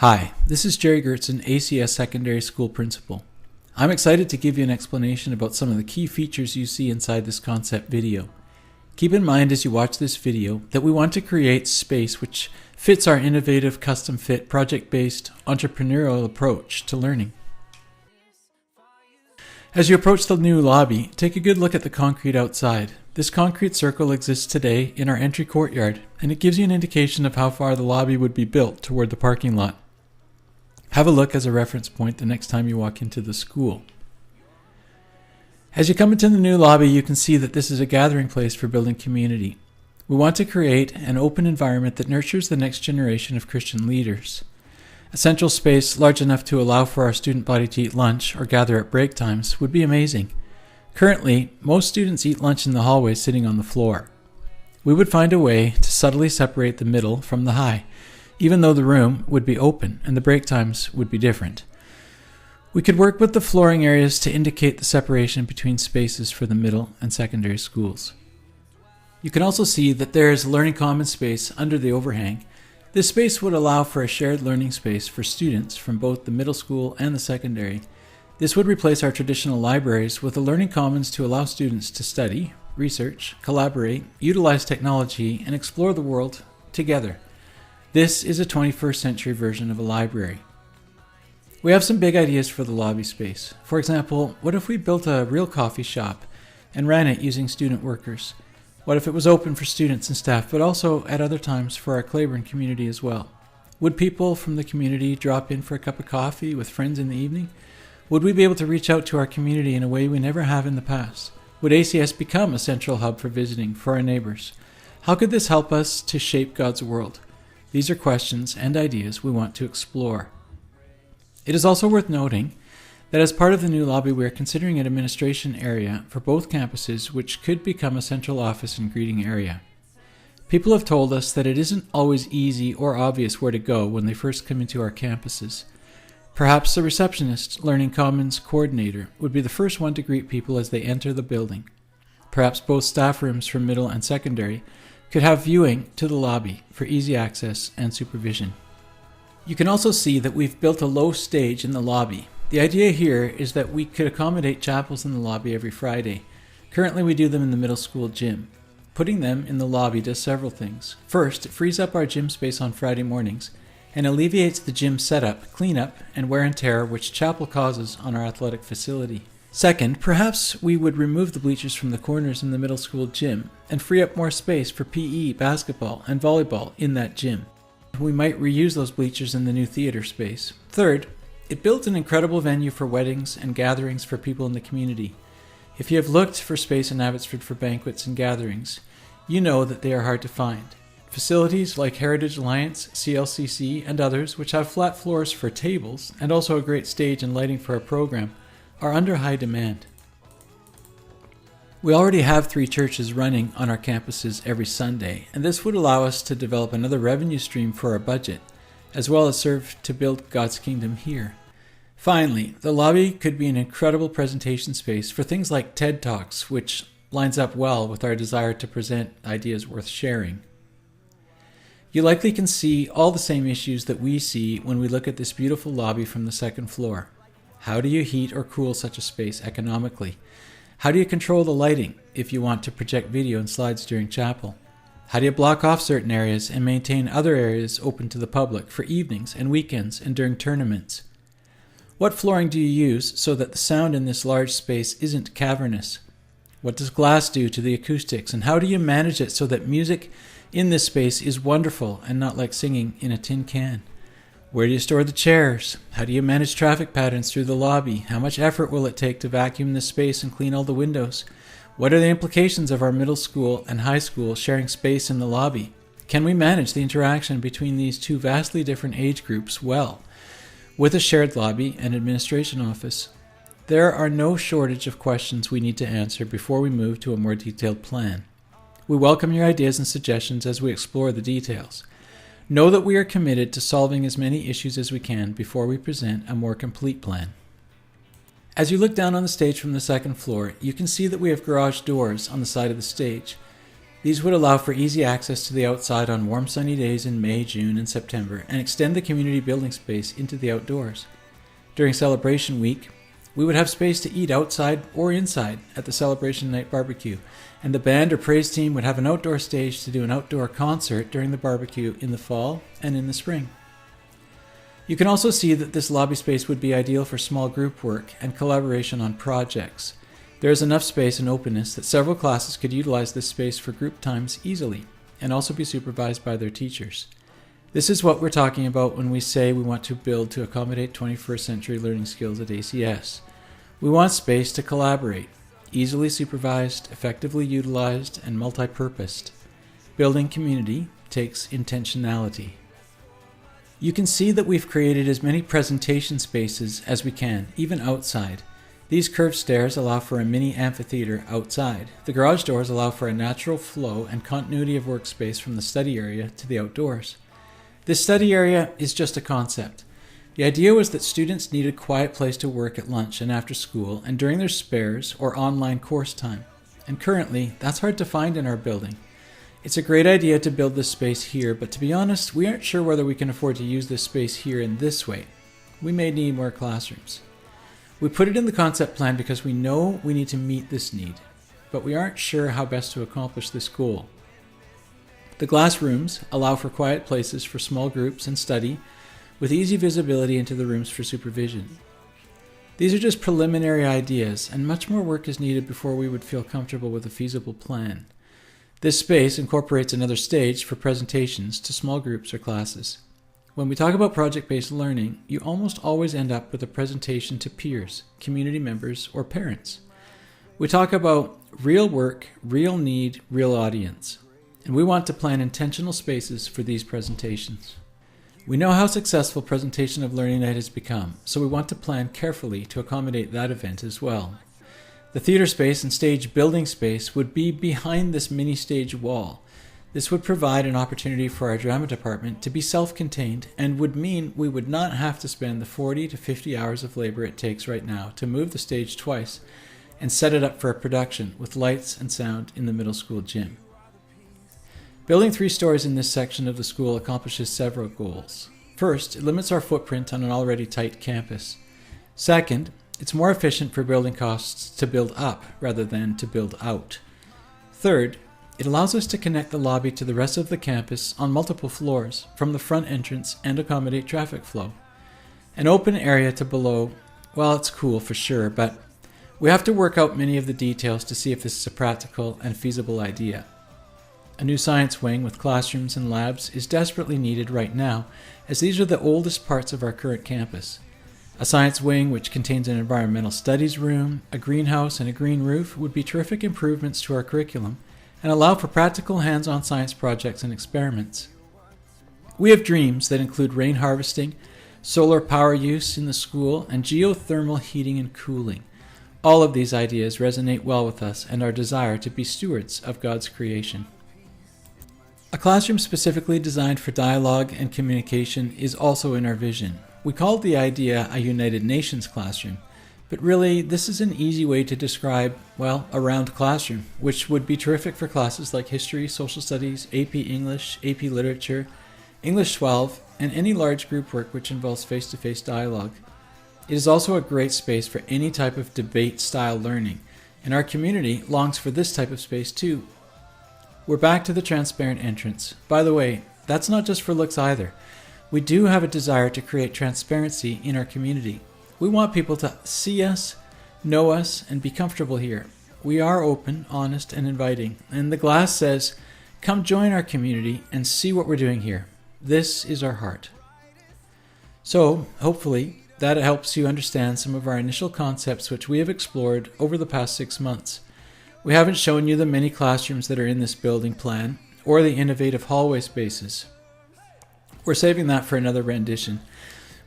Hi, this is Gerry Goertzen, ACS Secondary School Principal. I'm excited to give you an explanation about some of the key features you see inside this concept video. Keep in mind as you watch this video that we want to create space which fits our innovative, custom-fit, project-based, entrepreneurial approach to learning. As you approach the new lobby, take a good look at the concrete outside. This concrete circle exists today in our entry courtyard, and it gives you an indication of how far the lobby would be built toward the parking lot. Have a look as a reference point the next time you walk into the school. As you come into the new lobby, you can see that this is a gathering place for building community. We want to create an open environment that nurtures the next generation of Christian leaders. A central space large enough to allow for our student body to eat lunch or gather at break times would be amazing. Currently, most students eat lunch in the hallway sitting on the floor. We would find a way to subtly separate the middle from the high, even though the room would be open and the break times would be different. We could work with the flooring areas to indicate the separation between spaces for the middle and secondary schools. You can also see that there is a learning commons space under the overhang. This space would allow for a shared learning space for students from both the middle school and the secondary. This would replace our traditional libraries with a learning commons to allow students to study, research, collaborate, utilize technology, and explore the world together. This is a 21st century version of a library. We have some big ideas for the lobby space. For example, what if we built a real coffee shop and ran it using student workers? What if it was open for students and staff, but also at other times for our Claiborne community as well? Would people from the community drop in for a cup of coffee with friends in the evening? Would we be able to reach out to our community in a way we never have in the past? Would ACS become a central hub for visiting for our neighbors? How could this help us to shape God's world? These are questions and ideas we want to explore. It is also worth noting that as part of the new lobby, we are considering an administration area for both campuses, which could become a central office and greeting area. People have told us that it isn't always easy or obvious where to go when they first come into our campuses. Perhaps the receptionist, learning commons coordinator, would be the first one to greet people as they enter the building. Perhaps both staff rooms for middle and secondary could have viewing to the lobby for easy access and supervision. You can also see that we've built a low stage in the lobby. The idea here is that we could accommodate chapels in the lobby every Friday. Currently we do them in the middle school gym. Putting them in the lobby does several things. First, it frees up our gym space on Friday mornings and alleviates the gym setup, cleanup, and wear and tear which chapel causes on our athletic facility. Second, perhaps we would remove the bleachers from the corners in the middle school gym and free up more space for PE, basketball, and volleyball in that gym. We might reuse those bleachers in the new theater space. Third, it builds an incredible venue for weddings and gatherings for people in the community. If you have looked for space in Abbotsford for banquets and gatherings, you know that they are hard to find. Facilities like Heritage Alliance, CLCC, and others, which have flat floors for tables and also a great stage and lighting for a program, are under high demand. We already have 3 churches running on our campuses every Sunday, and this would allow us to develop another revenue stream for our budget, as well as serve to build God's kingdom here. Finally, the lobby could be an incredible presentation space for things like TED Talks, which lines up well with our desire to present ideas worth sharing. You likely can see all the same issues that we see when we look at this beautiful lobby from the second floor. How do you heat or cool such a space economically? How do you control the lighting if you want to project video and slides during chapel? How do you block off certain areas and maintain other areas open to the public for evenings and weekends and during tournaments? What flooring do you use so that the sound in this large space isn't cavernous? What does glass do to the acoustics, and how do you manage it so that music in this space is wonderful and not like singing in a tin can? Where do you store the chairs? How do you manage traffic patterns through the lobby? How much effort will it take to vacuum this space and clean all the windows? What are the implications of our middle school and high school sharing space in the lobby? Can we manage the interaction between these two vastly different age groups well, with a shared lobby and administration office? There are no shortage of questions we need to answer before we move to a more detailed plan. We welcome your ideas and suggestions as we explore the details. Know that we are committed to solving as many issues as we can before we present a more complete plan. As you look down on the stage from the second floor, you can see that we have garage doors on the side of the stage. These would allow for easy access to the outside on warm sunny days in May, June, and September, and extend the community building space into the outdoors. During Celebration Week, we would have space to eat outside or inside at the Celebration Night Barbecue, and the band or praise team would have an outdoor stage to do an outdoor concert during the barbecue in the fall and in the spring. You can also see that this lobby space would be ideal for small group work and collaboration on projects. There is enough space and openness that several classes could utilize this space for group times easily and also be supervised by their teachers. This is what we're talking about when we say we want to build to accommodate 21st century learning skills at ACS. We want space to collaborate, easily supervised, effectively utilized, and multi-purposed. Building community takes intentionality. You can see that we've created as many presentation spaces as we can, even outside. These curved stairs allow for a mini amphitheater outside. The garage doors allow for a natural flow and continuity of workspace from the study area to the outdoors. This study area is just a concept. The idea was that students needed a quiet place to work at lunch and after school and during their spares or online course time. And currently, that's hard to find in our building. It's a great idea to build this space here, but to be honest, we aren't sure whether we can afford to use this space here in this way. We may need more classrooms. We put it in the concept plan because we know we need to meet this need, but we aren't sure how best to accomplish this goal. The glass rooms allow for quiet places for small groups and study, with easy visibility into the rooms for supervision. These are just preliminary ideas, and much more work is needed before we would feel comfortable with a feasible plan. This space incorporates another stage for presentations to small groups or classes. When we talk about project-based learning, you almost always end up with a presentation to peers, community members, or parents. We talk about real work, real need, real audience, and we want to plan intentional spaces for these presentations. We know how successful Presentation of Learning Night has become, so we want to plan carefully to accommodate that event as well. The theater space and stage building space would be behind this mini stage wall. This would provide an opportunity for our drama department to be self-contained and would mean we would not have to spend the 40 to 50 hours of labor it takes right now to move the stage twice and set it up for a production with lights and sound in the middle school gym. Building 3 stories in this section of the school accomplishes several goals. First, it limits our footprint on an already tight campus. Second, it's more efficient for building costs to build up rather than to build out. Third, it allows us to connect the lobby to the rest of the campus on multiple floors from the front entrance and accommodate traffic flow. An open area to below, well, it's cool for sure, but we have to work out many of the details to see if this is a practical and feasible idea. A new science wing with classrooms and labs is desperately needed right now, as these are the oldest parts of our current campus. A science wing which contains an environmental studies room, a greenhouse, and a green roof would be terrific improvements to our curriculum and allow for practical hands-on science projects and experiments. We have dreams that include rain harvesting, solar power use in the school, and geothermal heating and cooling. All of these ideas resonate well with us and our desire to be stewards of God's creation. A classroom specifically designed for dialogue and communication is also in our vision. We called the idea a United Nations classroom, but really this is an easy way to describe, well, a round classroom, which would be terrific for classes like History, Social Studies, AP English, AP Literature, English 12, and any large group work which involves face-to-face dialogue. It is also a great space for any type of debate-style learning, and our community longs for this type of space too. We're back to the transparent entrance. By the way, that's not just for looks either. We do have a desire to create transparency in our community. We want people to see us, know us, and be comfortable here. We are open, honest, and inviting. And the glass says, come join our community and see what we're doing here. This is our heart. So, hopefully, that helps you understand some of our initial concepts which we have explored over the past 6 months. We haven't shown you the many classrooms that are in this building plan, or the innovative hallway spaces. We're saving that for another rendition.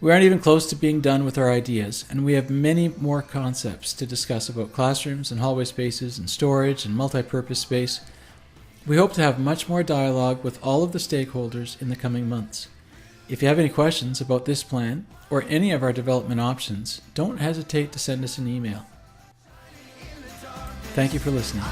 We aren't even close to being done with our ideas, and we have many more concepts to discuss about classrooms and hallway spaces and storage and multi-purpose space. We hope to have much more dialogue with all of the stakeholders in the coming months. If you have any questions about this plan or any of our development options, don't hesitate to send us an email. Thank you for listening.